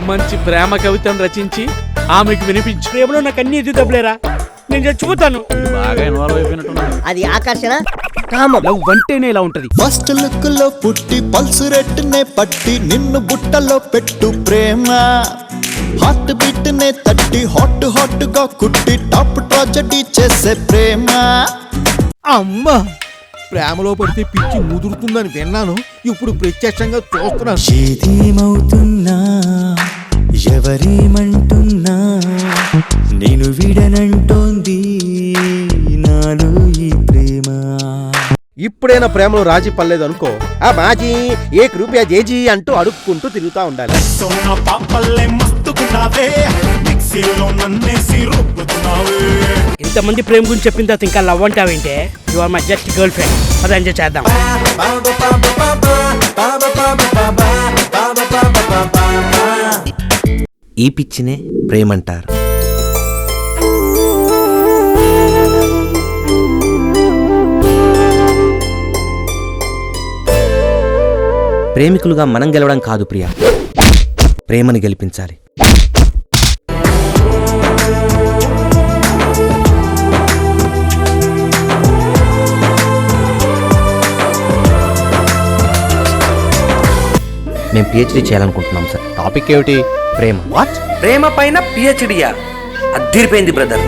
మంచి ప్రేమ కవితను రచించి ఆమెకు వినిపించు. ప్రేమలో నాకు అన్ని ఎదురు దబ్బలేరా, నేను చచ్చిపోతాను. బాగా ఇన్వాల్వ్ అయిపోయినట్టున్నాడు. అది ఆకర్షణ, కామం. లవ్ అంటేనే ఇలా ఉంటది. ఫస్ట్ లుక్ లో పుట్టి పల్సు రెట్టునే పట్టి నిన్ను బుట్టలో పెట్టు ప్రేమ. హార్ట్ బీట్ నే తట్టి హాట్ హాట్ గా కుట్టి టాప్ ట్రాజెడీ చేసే ప్రేమ. అమ్మా, ప్రేమలో పడితే పిచ్చి ముదురుతుందని విన్నాను, ఇప్పుడు ప్రత్యక్షంగా చూస్తున్నాను. ఏదేమవుతున్నా ఎవరేమంటున్నా నేను విడనంటోంది నాలో ఈ ప్రేమ. ఇప్పుడైనా ప్రేమలో రాజీ పర్లేదు అనుకో, ఆ బాజీ ఏ రూపాయ జేజీ అంటూ అడుక్కుంటూ తిరుగుతా ఉండాలి. ఇంతమంది ప్రేమ గురించి చెప్పిన తర్వాత ఇంకా లవ్ అంటావేంటే? You are my just girl friend. అది ఎంజాయ్ చేద్దాం. ఈ పిచ్చినే ప్రేమంటారు. ప్రేమికులుగా మనం గెలవడం కాదు ప్రియా, ప్రేమని గెలిపించాలి. మేము పిహెచ్డి చేయాలనుకుంటున్నాం సార్. టాపిక్ ఏమిటి? ప్రేమ. వాట్? ప్రేమ పైన పిహెచ్డియా? అదిరిపోయింది బ్రదర్.